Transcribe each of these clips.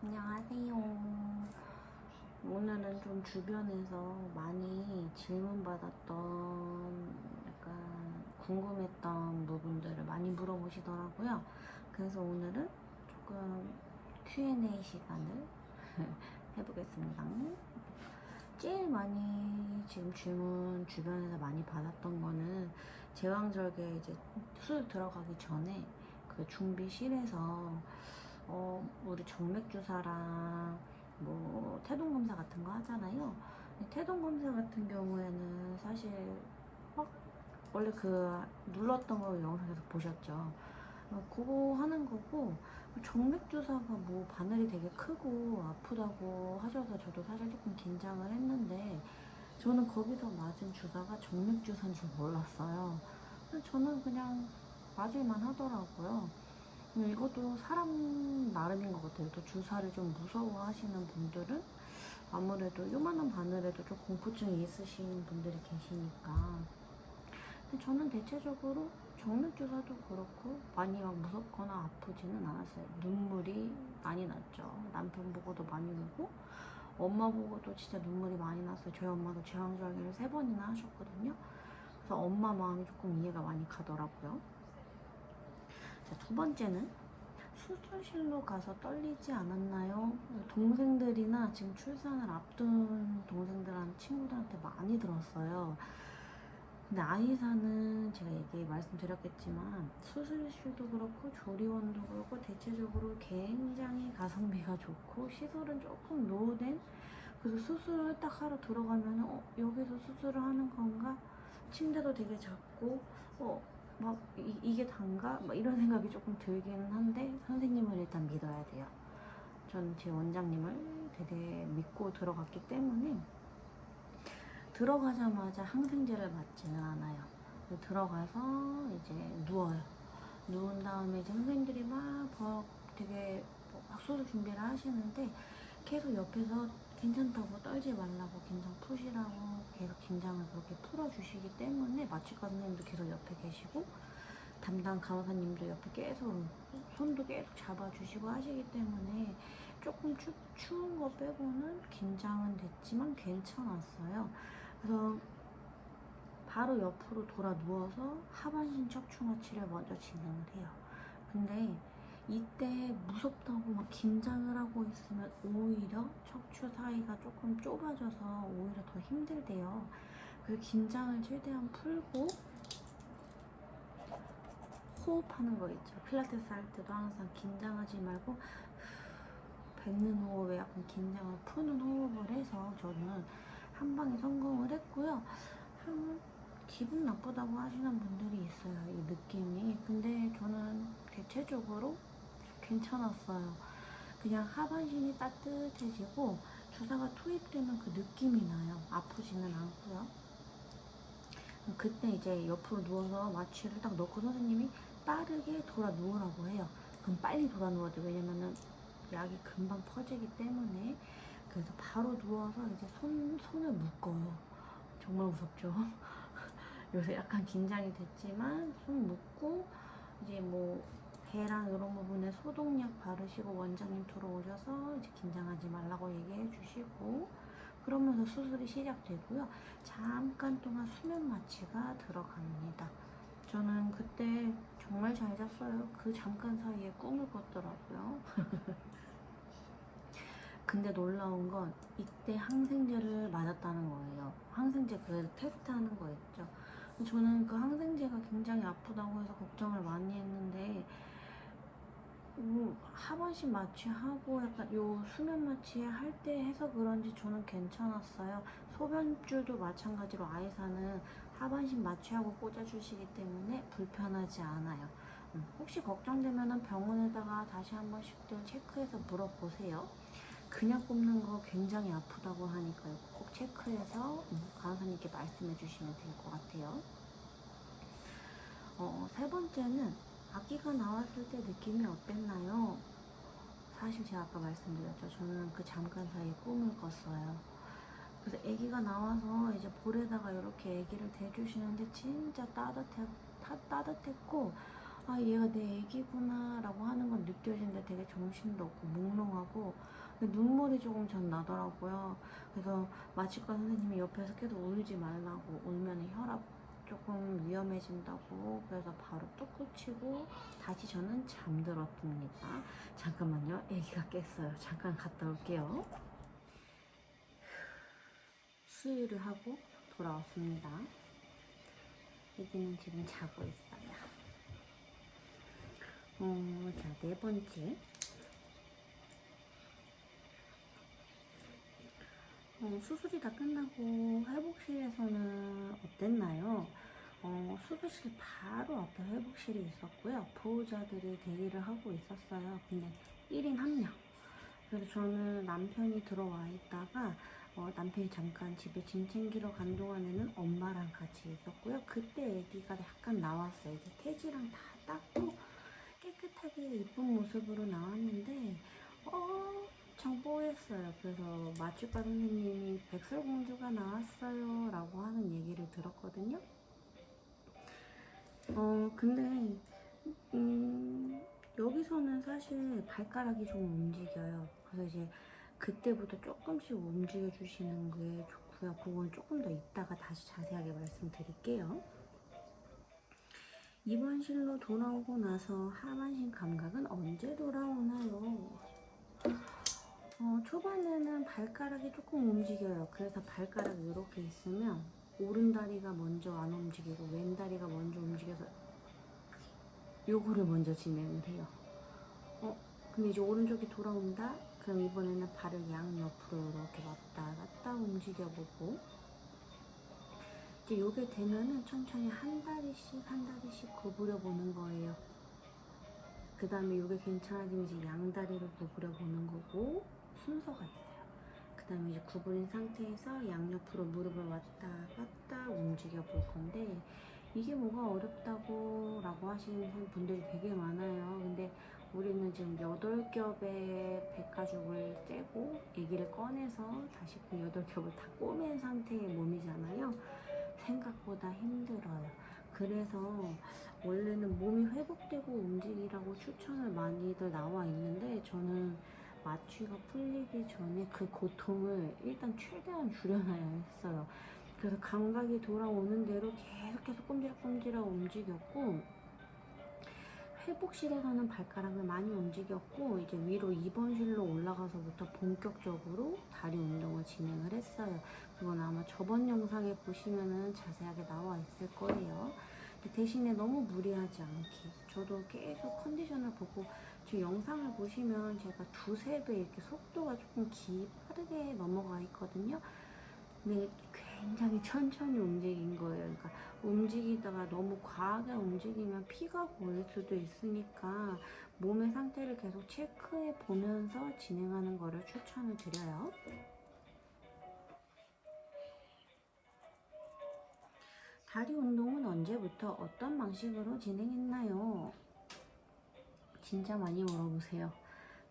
안녕하세요. 오늘은 좀 주변에서 많이 질문받았던 약간 궁금했던 부분들을 많이 물어보시더라고요. 그래서 오늘은 조금 Q&A 시간을 해보겠습니다. 제일 많이 지금 질문 주변에서 많이 받았던 거는 제왕절개 이제 수술 들어가기 전에 그 준비실에서 우리 정맥 주사랑 뭐 태동 검사 같은 거 하잖아요. 태동 검사 같은 경우에는 사실 막 원래 그 눌렀던 거 영상에서 보셨죠. 그거 하는 거고, 정맥 주사가 뭐 바늘이 되게 크고 아프다고 하셔서 저도 사실 조금 긴장을 했는데, 저는 거기서 맞은 주사가 정맥 주사인 줄 몰랐어요. 저는 그냥 맞을만 하더라고요. 이것도 사람 나름인 것 같아요. 또 주사를 좀 무서워하시는 분들은 아무래도 요만한 바늘에도 좀 공포증이 있으신 분들이 계시니까. 근데 저는 대체적으로 정맥주사도 그렇고 많이 막 무섭거나 아프지는 않았어요. 눈물이 많이 났죠. 남편 보고도 많이 울고 엄마 보고도 진짜 눈물이 많이 났어요. 저희 엄마도 제왕절개를 3번이나 하셨거든요. 그래서 엄마 마음이 조금 이해가 많이 가더라고요. 자, 두 번째는 수술실로 가서 떨리지 않았나요? 동생들이나 지금 출산을 앞둔 동생들한테 친구들한테 많이 들었어요. 근데 아이사는 제가 말씀드렸겠지만 수술실도 그렇고 조리원도 그렇고 대체적으로 굉장히 가성비가 좋고 시설은 조금 노후된, 그래서 수술을 딱 하러 들어가면 여기서 수술을 하는 건가? 침대도 되게 작고 막 이게 단가? 막 이런 생각이 조금 들기는 한데 선생님을 일단 믿어야 돼요. 전 제 원장님을 되게 믿고 들어갔기 때문에 들어가자마자 항생제를 맞지는 않아요. 들어가서 이제 누워요. 누운 다음에 이제 선생님들이 막 되게 막 수술 준비를 하시는데 계속 옆에서 괜찮다고 떨지 말라고 긴장 푸시라고 계속 긴장을 그렇게 풀어주시기 때문에 마취과 선생님도 계속 옆에 계시고 담당 간호사님도 옆에 계속 손도 계속 잡아주시고 하시기 때문에 조금 추운 거 빼고는 긴장은 됐지만 괜찮았어요. 그래서 바로 옆으로 돌아 누워서 하반신 척추 마취를 먼저 진행을 해요. 근데 이때 무섭다고 막 긴장을 하고 있으면 오히려 척추 사이가 조금 좁아져서 오히려 더 힘들대요. 그래서 긴장을 최대한 풀고 호흡하는 거 있죠. 필라테스 할 때도 항상 긴장하지 말고 뱉는 호흡에 약간 긴장을 푸는 호흡을 해서 저는 한 방에 성공을 했고요. 기분 나쁘다고 하시는 분들이 있어요, 이 느낌이. 근데 저는 대체적으로 괜찮았어요. 그냥 하반신이 따뜻해지고 주사가 투입되면 그 느낌이 나요. 아프지는 않고요. 그때 이제 옆으로 누워서 마취를 딱 넣고 선생님이 빠르게 돌아 누우라고 해요. 그럼 빨리 돌아 누워야 돼. 왜냐면은 약이 금방 퍼지기 때문에. 그래서 바로 누워서 이제 손을 묶어요. 정말 무섭죠? 요새 약간 긴장이 됐지만 손 묶고 이제 뭐 배랑 이런 부분에 소독약 바르시고 원장님 들어오셔서 이제 긴장하지 말라고 얘기해 주시고 그러면서 수술이 시작되고요. 잠깐 동안 수면 마취가 들어갑니다. 저는 그때 정말 잘 잤어요. 그 잠깐 사이에 꿈을 꿨더라고요. 근데 놀라운 건 이때 항생제를 맞았다는 거예요. 항생제 그 테스트하는 거 있죠. 저는 그 항생제가 굉장히 아프다고 해서 걱정을 많이 했는데 하반신 마취하고 약간 요 수면 마취 할 때 해서 그런지 저는 괜찮았어요. 소변줄도 마찬가지로 아이사는 하반신 마취하고 꽂아주시기 때문에 불편하지 않아요. 혹시 걱정되면 병원에다가 다시 한 번씩들 체크해서 물어보세요. 그냥 꼽는 거 굉장히 아프다고 하니까요. 꼭 체크해서 간호사님께 말씀해 주시면 될 것 같아요. 세 번째는 아기가 나왔을 때 느낌이 어땠나요? 사실 제가 아까 말씀드렸죠. 저는 그 잠깐 사이에 꿈을 꿨어요. 그래서 아기가 나와서 이제 볼에다가 이렇게 아기를 대주시는데 진짜 따뜻했고 아 얘가 내 아기구나 라고 하는 건 느껴지는데 되게 정신도 없고 몽롱하고 눈물이 조금 전 나더라고요. 그래서 마취과 선생님이 옆에서 계속 울지 말라고, 울면 혈압 조금 위험해진다고, 그래서 바로 뚝 붙이고 다시 저는 잠들었습니다. 잠깐만요, 애기가 깼어요. 잠깐 갔다 올게요. 수유를 하고 돌아왔습니다. 애기는 지금 자고 있어요. 자, 네 번째. 수술이 다 끝나고 회복실에서는 어땠나요? 수술실 바로 앞에 회복실이 있었고요. 보호자들이 대기를 하고 있었어요. 근데 1인 1명. 그래서 저는 남편이 들어와 있다가 남편이 잠깐 집에 짐 챙기러 간 동안에는 엄마랑 같이 있었고요. 그때 아기가 약간 나왔어요. 이제 태지랑 다 닦고 깨끗하게 이쁜 모습으로 나왔는데 정보했어요. 그래서 마취과 선생님이 백설공주가 나왔어요 라고 하는 얘기를 들었거든요. 근데 여기서는 사실 발가락이 좀 움직여요. 그래서 이제 그때부터 조금씩 움직여 주시는 게 좋고요. 그건 조금 더 이따가 다시 자세하게 말씀드릴게요. 입원실로 돌아오고 나서 하반신 감각은 언제 돌아오나요? 초반에는 발가락이 조금 움직여요. 그래서 발가락이 이렇게 있으면 오른 다리가 먼저 안 움직이고 왼 다리가 먼저 움직여서 요거를 먼저 진행을 해요. 근데 이제 오른쪽이 돌아온다? 그럼 이번에는 발을 양옆으로 이렇게 왔다 갔다 움직여보고, 이제 요게 되면은 천천히 한 다리씩 한 다리씩 구부려 보는 거예요. 그 다음에 요게 괜찮아지면 이제 양다리를 구부려 보는 거고, 순서가 있어요. 그 다음에 이제 구부린 상태에서 양옆으로 무릎을 왔다 갔다 움직여 볼 건데, 이게 뭐가 어렵다고 라고 하시는 분들이 되게 많아요. 근데 우리는 지금 8겹의 백가죽을 떼고 아기를 꺼내서 다시 그 8겹을 다 꼬맨 상태의 몸이잖아요. 생각보다 힘들어요. 그래서 원래는 몸이 회복되고 움직이라고 추천을 많이들 나와 있는데, 저는 마취가 풀리기 전에 그 고통을 일단 최대한 줄여놔야 했어요. 그래서 감각이 돌아오는 대로 계속해서 꼼지락꼼지락 움직였고, 회복실에서는 발가락을 많이 움직였고, 이제 위로 입원실로 올라가서부터 본격적으로 다리 운동을 진행을 했어요. 그건 아마 저번 영상에 보시면은 자세하게 나와 있을 거예요. 대신에 너무 무리하지 않게, 저도 계속 컨디션을 보고, 저 영상을 보시면 제가 2~3배 이렇게 속도가 조금 빠르게 넘어가 있거든요. 근데 굉장히 천천히 움직인 거예요. 그러니까 움직이다가 너무 과하게 움직이면 피가 고일 수도 있으니까 몸의 상태를 계속 체크해 보면서 진행하는 거를 추천을 드려요. 다리 운동은 언제부터 어떤 방식으로 진행했나요? 진짜 많이 물어보세요.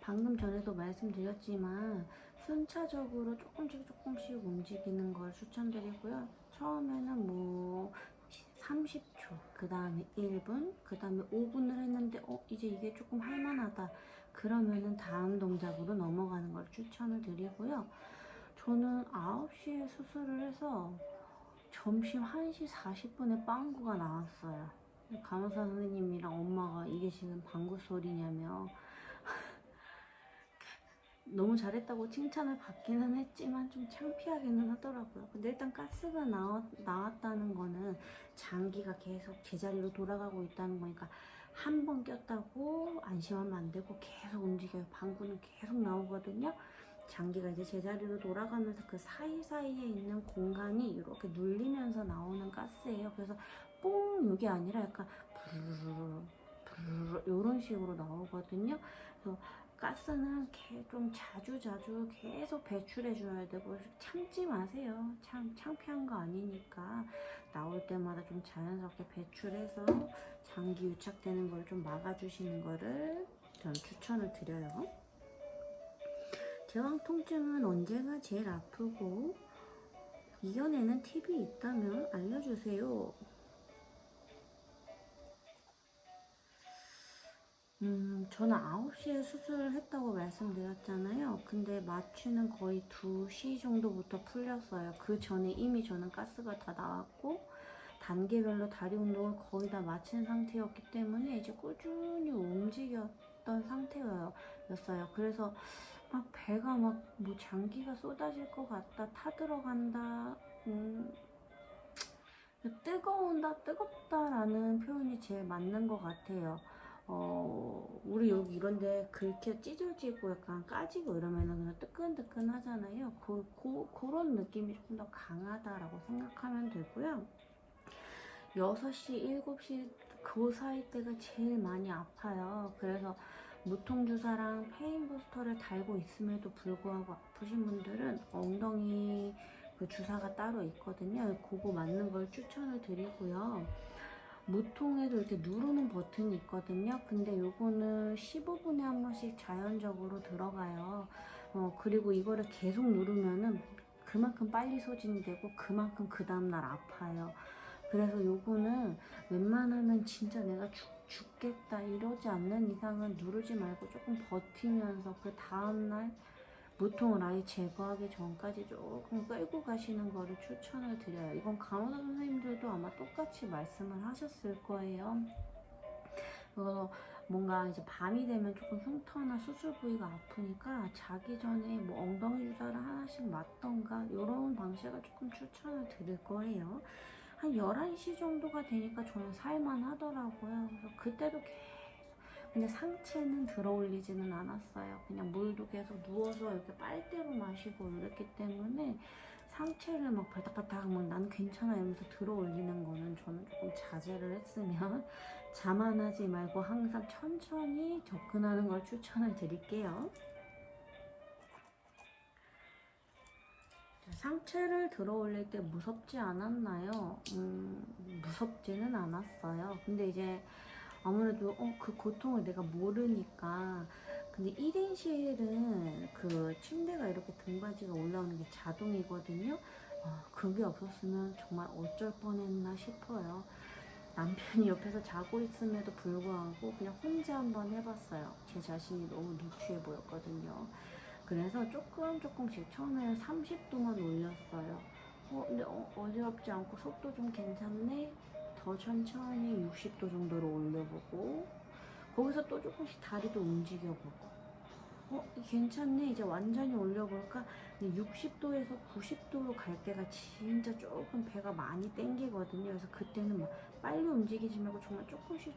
방금 전에도 말씀드렸지만 순차적으로 조금씩 움직이는 걸 추천드리고요. 처음에는 뭐 30초, 그 다음에 1분, 그 다음에 5분을 했는데 이제 이게 조금 할만하다 그러면은 다음 동작으로 넘어가는 걸 추천을 드리고요. 저는 9시에 수술을 해서 점심 1시 40분에 빵구가 나왔어요. 간호사 선생님이랑 엄마가 이게 지금 방구 소리냐며 너무 잘했다고 칭찬을 받기는 했지만 좀 창피하기는 하더라고요. 근데 일단 가스가 나왔다는 거는 장기가 계속 제자리로 돌아가고 있다는 거니까 한 번 꼈다고 안심하면 안 되고 계속 움직여요. 방구는 계속 나오거든요. 장기가 이제 제자리로 돌아가면서 그 사이사이에 있는 공간이 이렇게 눌리면서 나오는 가스예요. 그래서 뽕 이게 아니라 약간 부르르 부르르 이런 식으로 나오거든요. 그래서 가스는 좀 자주 계속 배출해 줘야 되고, 참지 마세요. 창피한 거 아니니까 나올 때마다 좀 자연스럽게 배출해서 장기 유착되는 걸 좀 막아주시는 거를 전 추천을 드려요. 제왕 통증은 언제가 제일 아프고 이겨내는 팁이 있다면 알려주세요. 저는 9시에 수술을 했다고 말씀드렸잖아요. 근데 마취는 거의 2시 정도부터 풀렸어요. 그 전에 이미 저는 가스가 다 나왔고, 단계별로 다리 운동을 거의 다 마친 상태였기 때문에 이제 꾸준히 움직였던 상태였어요. 그래서 막 배가 막 뭐 장기가 쏟아질 것 같다, 타들어간다, 뜨거운다, 뜨겁다라는 표현이 제일 맞는 것 같아요. 우리 여기 이런데 긁혀 찢어지고 약간 까지고 이러면은 그냥 뜨끈뜨끈 하잖아요. 그런 느낌이 조금 더 강하다라고 생각하면 되고요. 6시, 7시 그 사이 때가 제일 많이 아파요. 그래서 무통주사랑 페인 부스터를 달고 있음에도 불구하고 아프신 분들은 엉덩이 그 주사가 따로 있거든요. 그거 맞는 걸 추천을 드리고요. 무통에도 이렇게 누르는 버튼이 있거든요. 근데 요거는 15분에 한 번씩 자연적으로 들어가요. 그리고 이거를 계속 누르면은 그만큼 빨리 소진되고 그만큼 그 다음날 아파요. 그래서 요거는 웬만하면 진짜 내가 죽겠다 이러지 않는 이상은 누르지 말고 조금 버티면서 그 다음날 무통을 아예 제거하기 전까지 조금 끌고 가시는 거를 추천을 드려요. 이건 간호사 선생님들도 아마 똑같이 말씀을 하셨을 거예요. 그래서 뭔가 이제 밤이 되면 조금 흉터나 수술 부위가 아프니까 자기 전에 뭐 엉덩이 주사를 하나씩 맞던가 이런 방식을 조금 추천을 드릴 거예요. 한 11시 정도가 되니까 저는 살만 하더라고요. 그래서 그때도 계속, 근데 상체는 들어 올리지는 않았어요. 그냥 물도 계속 누워서 이렇게 빨대로 마시고 이랬기 때문에 상체를 막 바닥바닥 막 난 괜찮아 이러면서 들어 올리는 거는 저는 조금 자제를 했으면 자만하지 말고 항상 천천히 접근하는 걸 추천을 드릴게요. 상체를 들어 올릴 때 무섭지 않았나요? 무섭지는 않았어요. 근데 이제 아무래도 그 고통을 내가 모르니까. 근데 1인실은 그 침대가 이렇게 등받이가 올라오는 게 자동이거든요. 그게 없었으면 정말 어쩔 뻔했나 싶어요. 남편이 옆에서 자고 있음에도 불구하고 그냥 혼자 한번 해봤어요. 제 자신이 너무 누추해 보였거든요. 그래서 조금씩 처음에는 30도만 올렸어요. 근데 어지럽지 않고 속도 좀 괜찮네? 더 천천히 60도 정도로 올려보고, 거기서 또 조금씩 다리도 움직여보고, 괜찮네? 이제 완전히 올려볼까? 근데 60도에서 90도로 갈 때가 진짜 조금 배가 많이 땡기거든요. 그래서 그때는 막 빨리 움직이지 말고 정말 조금씩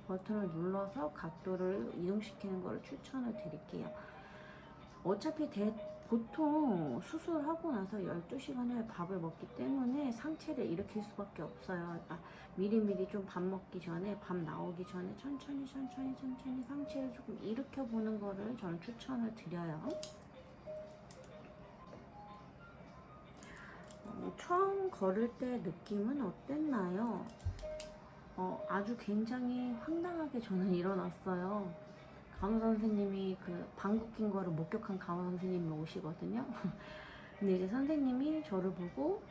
버튼을 눌러서 각도를 이동시키는 거를 추천을 드릴게요. 어차피 보통 수술하고 나서 12시간 후에 밥을 먹기 때문에 상체를 일으킬 수밖에 없어요. 그러니까 미리미리 좀 밥 먹기 전에, 밥 나오기 전에 천천히 상체를 조금 일으켜 보는 거를 저는 추천을 드려요. 처음 걸을 때 느낌은 어땠나요? 아주 굉장히 황당하게 저는 일어났어요. 간호 선생님이 그 방귀 낀 거를 목격한 간호 선생님이 오시거든요. 근데 이제 선생님이 저를 보고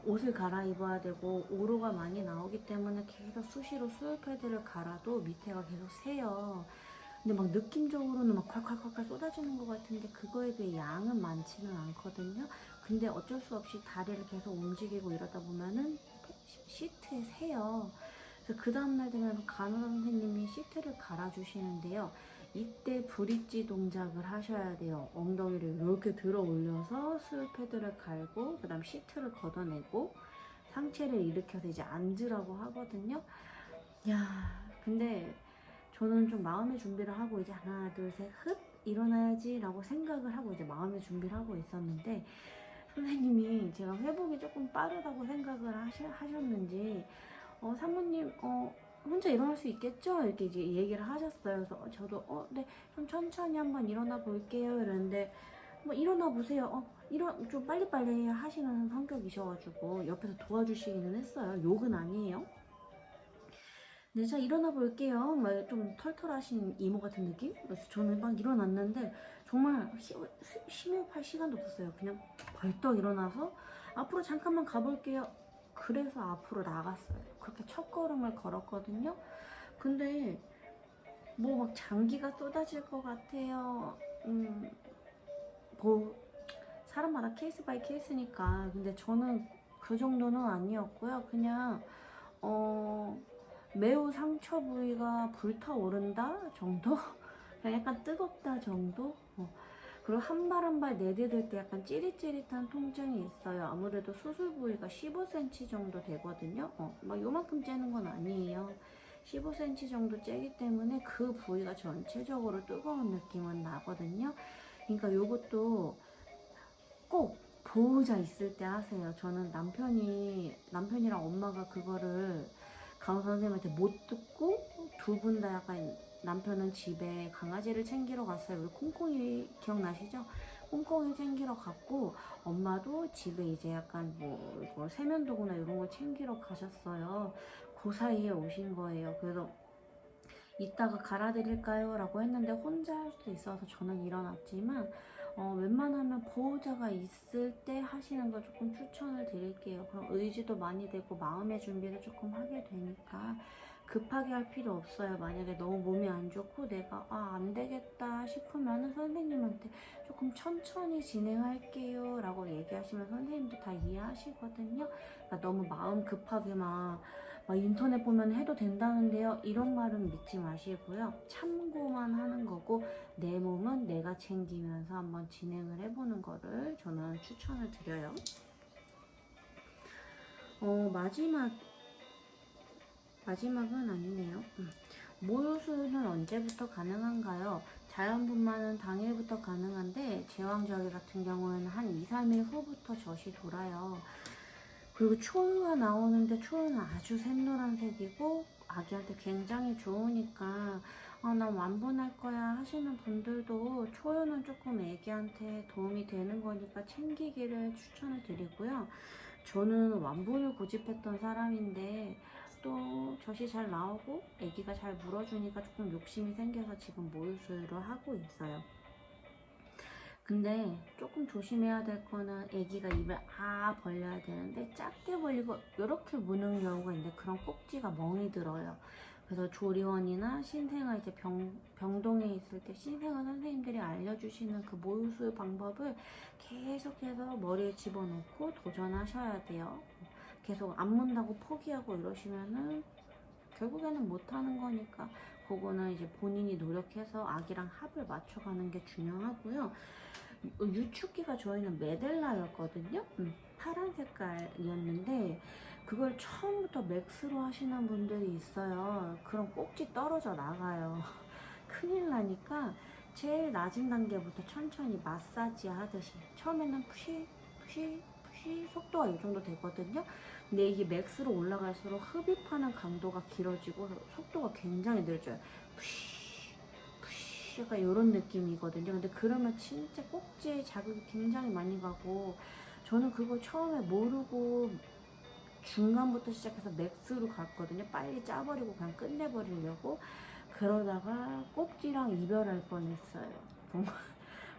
옷을 갈아입어야 되고 오로가 많이 나오기 때문에 계속 수시로 수혈 패드를 갈아도 밑에가 계속 새요. 근데 막 느낌적으로는 막 콸콸콸콸 쏟아지는 것 같은데 그거에 비해 양은 많지는 않거든요. 근데 어쩔 수 없이 다리를 계속 움직이고 이러다 보면은 시트에 새요. 그래서 그 다음날 되면 간호 선생님이 시트를 갈아주시는데요. 이때 브릿지 동작을 하셔야 돼요. 엉덩이를 이렇게 들어 올려서 수술 패드를 갈고 그 다음 시트를 걷어내고 상체를 일으켜서 이제 앉으라고 하거든요. 야, 근데 저는 좀 마음의 준비를 하고 이제 하나 둘 셋 흡 일어나야지 라고 생각을 하고 이제 마음의 준비를 하고 있었는데 선생님이 제가 회복이 조금 빠르다고 생각을 하셨는지 사모님 혼자 일어날 수 있겠죠? 이렇게 이제 얘기를 하셨어요. 그래서 저도 네, 좀 천천히 한번 일어나 볼게요. 이랬는데 뭐 일어나 보세요. 좀 빨리빨리 하시는 성격이셔가지고 옆에서 도와주시기는 했어요. 욕은 아니에요. 네, 자 일어나 볼게요. 막 좀 털털하신 이모 같은 느낌? 그래서 저는 막 일어났는데 정말 심호흡할 시간도 없었어요. 그냥 벌떡 일어나서 앞으로 잠깐만 가볼게요. 그래서 앞으로 나갔어요. 그렇게 첫 걸음을 걸었거든요. 근데 뭐 막 장기가 쏟아질 것 같아요. 뭐 사람마다 케이스 바이 케이스니까. 근데 저는 그 정도는 아니었고요. 그냥 매우 상처 부위가 불타오른다 정도? 그냥 약간 뜨겁다 정도? 그리고 한 발 한 발 내디딜 때 약간 찌릿찌릿한 통증이 있어요. 아무래도 수술 부위가 15cm 정도 되거든요. 막 요만큼 째는 건 아니에요. 15cm 정도 째기 때문에 그 부위가 전체적으로 뜨거운 느낌은 나거든요. 그러니까 요것도 꼭 보호자 있을 때 하세요. 저는 남편이랑 엄마가 그거를 간호사 선생님한테 못 듣고 두 분 다 약간 남편은 집에 강아지를 챙기러 갔어요. 우리 콩콩이 기억나시죠? 콩콩이 챙기러 갔고 엄마도 집에 이제 약간 뭐 세면도구나 이런 걸 챙기러 가셨어요. 그 사이에 오신 거예요. 그래서 이따가 갈아드릴까요? 라고 했는데 혼자 할 수 있어서 저는 일어났지만 웬만하면 보호자가 있을 때 하시는 걸 조금 추천을 드릴게요. 그럼 의지도 많이 되고 마음의 준비를 조금 하게 되니까 급하게 할 필요 없어요. 만약에 너무 몸이 안 좋고 내가 안 되겠다 싶으면 선생님한테 조금 천천히 진행할게요 라고 얘기하시면 선생님도 다 이해하시거든요. 그러니까 너무 마음 급하게 막 인터넷 보면 해도 된다는데요, 이런 말은 믿지 마시고요. 참고만 하는 거고 내 몸은 내가 챙기면서 한번 진행을 해보는 거를 저는 추천을 드려요. 마지막은 아니네요. 모유수유는 언제부터 가능한가요? 자연분만은 당일부터 가능한데 제왕절개 같은 경우에는 한 2, 3일 후부터 젖이 돌아요. 그리고 초유가 나오는데 초유는 아주 샛노란색이고 아기한테 굉장히 좋으니까 난 완분할 거야 하시는 분들도 초유는 조금 아기한테 도움이 되는 거니까 챙기기를 추천을 드리고요. 저는 완분을 고집했던 사람인데 또 젖이 잘 나오고 아기가 잘 물어주니까 조금 욕심이 생겨서 지금 모유수유를 하고 있어요. 근데 조금 조심해야 될 거는 아기가 입을 벌려야 되는데 작게 벌리고 이렇게 무는 경우가 있는데 그런 꼭지가 멍이 들어요. 그래서 조리원이나 신생아 이제 병동에 있을 때 신생아 선생님들이 알려주시는 그 모유수유 방법을 계속해서 머리에 집어넣고 도전하셔야 돼요. 계속 안 문다고 포기하고 이러시면은 결국에는 못하는 거니까 그거는 이제 본인이 노력해서 아기랑 합을 맞춰가는 게 중요하고요. 유축기가 저희는 메델라였거든요. 파란 색깔이었는데 그걸 처음부터 맥스로 하시는 분들이 있어요. 그럼 꼭지 떨어져 나가요. 큰일 나니까 제일 낮은 단계부터 천천히 마사지 하듯이 처음에는 푸시 푸시 푸시 속도가 이 정도 되거든요. 근데 이게 맥스로 올라갈수록 흡입하는 강도가 길어지고 속도가 굉장히 늦어져요. 푸시 푸시 약간 이런 느낌이거든요. 근데 그러면 진짜 꼭지에 자극이 굉장히 많이 가고 저는 그거 처음에 모르고 중간부터 시작해서 맥스로 갔거든요. 빨리 짜버리고 그냥 끝내버리려고. 그러다가 꼭지랑 이별할 뻔했어요. 정말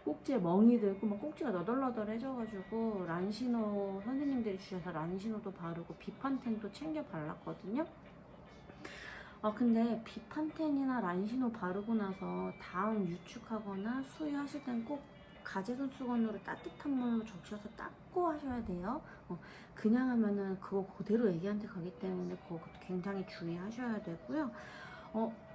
꼭지에 멍이 들고 막 꼭지가 너덜너덜해져가지고 란시노 선생님들이 주셔서 란시노도 바르고 비판텐도 챙겨 발랐거든요. 근데 비판텐이나 란시노 바르고 나서 다음 유축하거나 수유하실 땐 꼭 가제손 수건으로 따뜻한 물로 적셔서 닦고 하셔야 돼요. 그냥 하면은 그거 그대로 애기한테 가기 때문에 그거 굉장히 주의하셔야 되고요.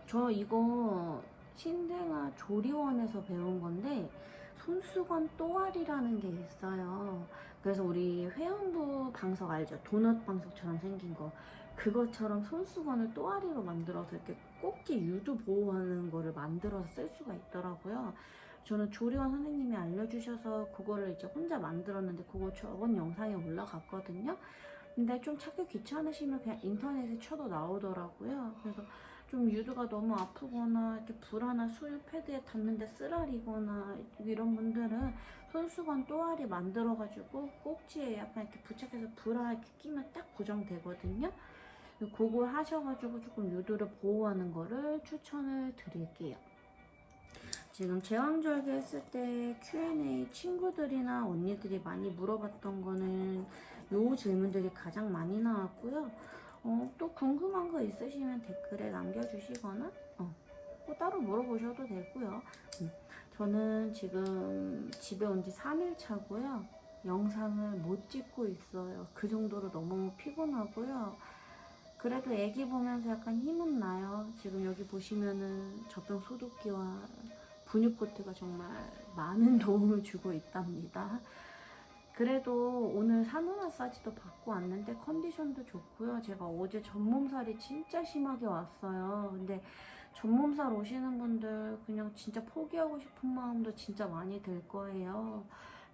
저 이거 신생아 조리원에서 배운 건데 손수건 또아리라는 게 있어요. 그래서 우리 회원부 방석 알죠? 도넛 방석처럼 생긴 거. 그것처럼 손수건을 또아리로 만들어서 이렇게 꼭지 유두 보호하는 거를 만들어서 쓸 수가 있더라고요. 저는 조리원 선생님이 알려주셔서 그거를 이제 혼자 만들었는데 그거 저번 영상에 올라갔거든요. 근데 좀 찾기 귀찮으시면 그냥 인터넷에 쳐도 나오더라고요. 그래서 좀 유두가 너무 아프거나 이렇게 불안한 수유 패드에 닿는데 쓰라리거나 이런 분들은 손수건 또아리 만들어가지고 꼭지에 약간 이렇게 부착해서 브라 이렇게 끼면 딱 고정되거든요. 그걸 하셔가지고 조금 유두를 보호하는 거를 추천을 드릴게요. 지금 제왕절개 했을 때 Q&A 친구들이나 언니들이 많이 물어봤던 거는 요 질문들이 가장 많이 나왔고요. 또 궁금한 거 있으시면 댓글에 남겨주시거나 또 따로 물어보셔도 되고요. 저는 지금 집에 온 지 3일 차고요. 영상을 못 찍고 있어요. 그 정도로 너무 피곤하고요. 그래도 애기 보면서 약간 힘은 나요. 지금 여기 보시면은 젖병 소독기와 분유코트가 정말 많은 도움을 주고 있답니다. 그래도 오늘 산후 마사지도 받고 왔는데 컨디션도 좋고요. 제가 어제 전몸살이 진짜 심하게 왔어요. 근데 전몸살 오시는 분들 그냥 진짜 포기하고 싶은 마음도 진짜 많이 들 거예요.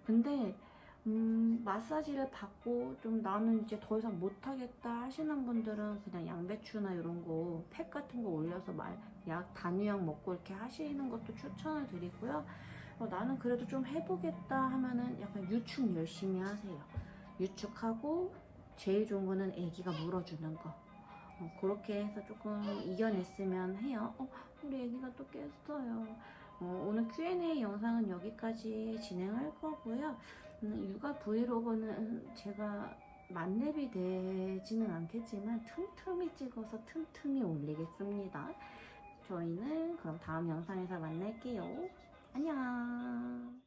근데 마사지를 받고 좀 나는 이제 더 이상 못하겠다 하시는 분들은 그냥 양배추나 이런 거 팩 같은 거 올려서 약 단유약 먹고 이렇게 하시는 것도 추천을 드리고요. 나는 그래도 좀 해보겠다 하면은 약간 유축 열심히 하세요. 유축하고 제일 좋은 거는 아기가 물어주는 거. 그렇게 해서 조금 이겨냈으면 해요. 우리 아기가 또 깼어요. 오늘 Q&A 영상은 여기까지 진행할 거고요. 육아 브이로그는 제가 만렙이 되지는 않겠지만 틈틈이 찍어서 틈틈이 올리겠습니다. 저희는 그럼 다음 영상에서 만날게요. 안녕.